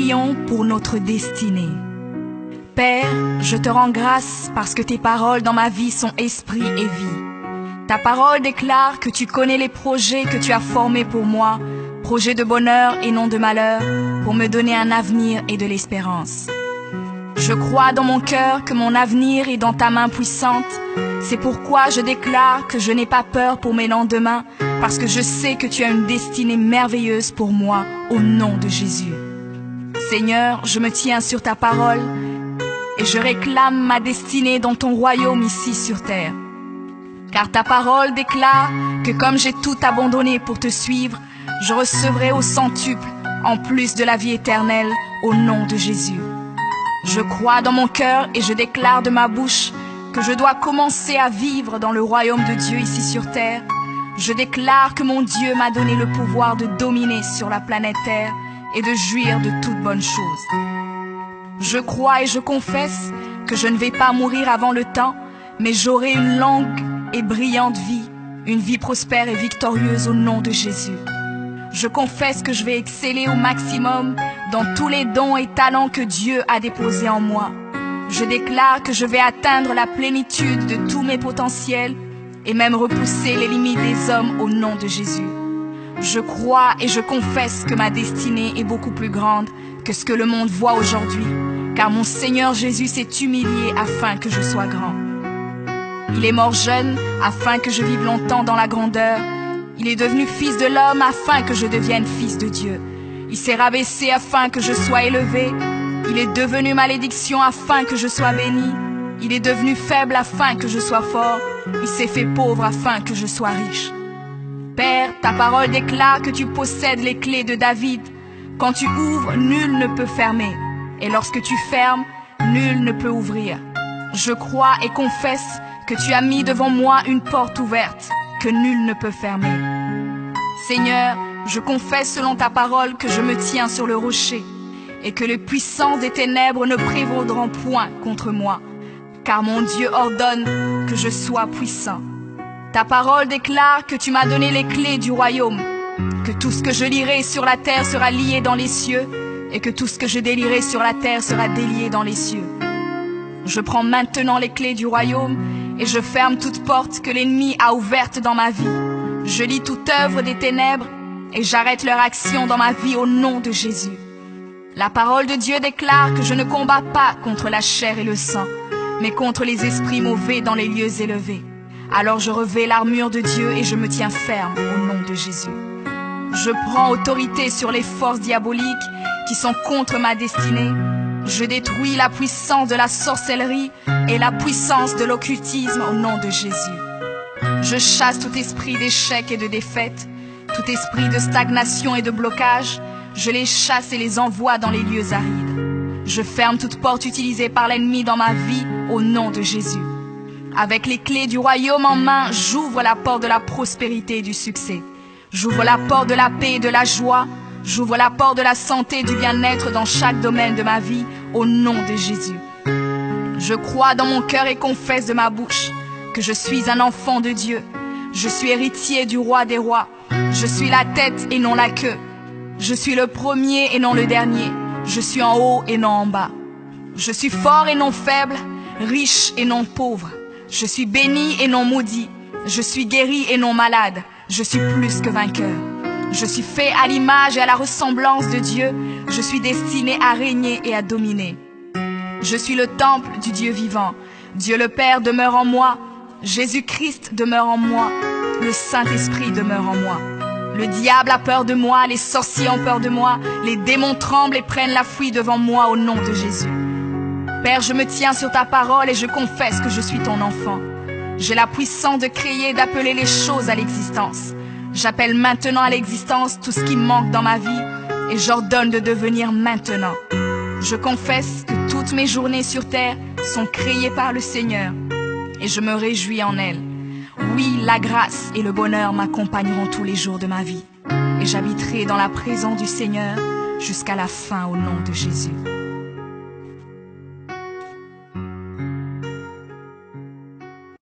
prions pour notre destinée. Père, je te rends grâce parce que tes paroles dans ma vie sont esprit et vie. Ta parole déclare que tu connais les projets que tu as formés pour moi, projets de bonheur et non de malheur, pour me donner un avenir et de l'espérance. Je crois dans mon cœur que mon avenir est dans ta main puissante. C'est pourquoi je déclare que je n'ai pas peur pour mes lendemains, parce que je sais que tu as une destinée merveilleuse pour moi, au nom de Jésus. Seigneur, je me tiens sur ta parole et je réclame ma destinée dans ton royaume ici sur terre. Car ta parole déclare que comme j'ai tout abandonné pour te suivre, je recevrai au centuple, en plus de la vie éternelle, au nom de Jésus. Je crois dans mon cœur et je déclare de ma bouche que je dois commencer à vivre dans le royaume de Dieu ici sur terre. Je déclare que mon Dieu m'a donné le pouvoir de dominer sur la planète Terre et de jouir de toutes bonnes choses. Je crois et je confesse que je ne vais pas mourir avant le temps, mais j'aurai une longue et brillante vie, une vie prospère et victorieuse au nom de Jésus. Je confesse que je vais exceller au maximum dans tous les dons et talents que Dieu a déposés en moi. Je déclare que je vais atteindre la plénitude de tous mes potentiels et même repousser les limites des hommes au nom de Jésus. Je crois et je confesse que ma destinée est beaucoup plus grande que ce que le monde voit aujourd'hui, car mon Seigneur Jésus s'est humilié afin que je sois grand. Il est mort jeune afin que je vive longtemps dans la grandeur. Il est devenu fils de l'homme afin que je devienne fils de Dieu. Il s'est rabaissé afin que je sois élevé. Il est devenu malédiction afin que je sois béni. Il est devenu faible afin que je sois fort. Il s'est fait pauvre afin que je sois riche. Père, ta parole déclare que tu possèdes les clés de David. Quand tu ouvres, nul ne peut fermer. Et lorsque tu fermes, nul ne peut ouvrir. Je crois et confesse que tu as mis devant moi une porte ouverte que nul ne peut fermer. Seigneur, je confesse selon ta parole que je me tiens sur le rocher et que les puissances des ténèbres ne prévaudront point contre moi, car mon Dieu ordonne que je sois puissant. Ta parole déclare que tu m'as donné les clés du royaume, que tout ce que je lirai sur la terre sera lié dans les cieux et que tout ce que je délierai sur la terre sera délié dans les cieux. Je prends maintenant les clés du royaume et je ferme toute porte que l'ennemi a ouverte dans ma vie. Je lis toute œuvre des ténèbres et j'arrête leur action dans ma vie au nom de Jésus. La parole de Dieu déclare que je ne combats pas contre la chair et le sang, mais contre les esprits mauvais dans les lieux élevés. Alors je revêts l'armure de Dieu et je me tiens ferme au nom de Jésus. Je prends autorité sur les forces diaboliques qui sont contre ma destinée. Je détruis la puissance de la sorcellerie et la puissance de l'occultisme au nom de Jésus. Je chasse tout esprit d'échec et de défaite, tout esprit de stagnation et de blocage. Je les chasse et les envoie dans les lieux arides. Je ferme toute porte utilisée par l'ennemi dans ma vie au nom de Jésus. Avec les clés du royaume en main, j'ouvre la porte de la prospérité et du succès. J'ouvre la porte de la paix et de la joie. J'ouvre la porte de la santé et du bien-être dans chaque domaine de ma vie, au nom de Jésus. Je crois dans mon cœur et confesse de ma bouche que je suis un enfant de Dieu. Je suis héritier du roi des rois. Je suis la tête et non la queue. Je suis le premier et non le dernier. Je suis en haut et non en bas. Je suis fort et non faible, riche et non pauvre. Je suis béni et non maudit. Je suis guéri et non malade. Je suis plus que vainqueur. Je suis fait à l'image et à la ressemblance de Dieu. Je suis destiné à régner et à dominer. Je suis le temple du Dieu vivant. Dieu le Père demeure en moi. Jésus-Christ demeure en moi. Le Saint-Esprit demeure en moi. Le diable a peur de moi, les sorciers ont peur de moi, les démons tremblent et prennent la fuite devant moi au nom de Jésus. Père, je me tiens sur ta parole et je confesse que je suis ton enfant. J'ai la puissance de créer et d'appeler les choses à l'existence. J'appelle maintenant à l'existence tout ce qui manque dans ma vie et j'ordonne de devenir maintenant. Je confesse que toutes mes journées sur terre sont créées par le Seigneur et je me réjouis en elles. Oui, la grâce et le bonheur m'accompagneront tous les jours de ma vie et j'habiterai dans la présence du Seigneur jusqu'à la fin au nom de Jésus.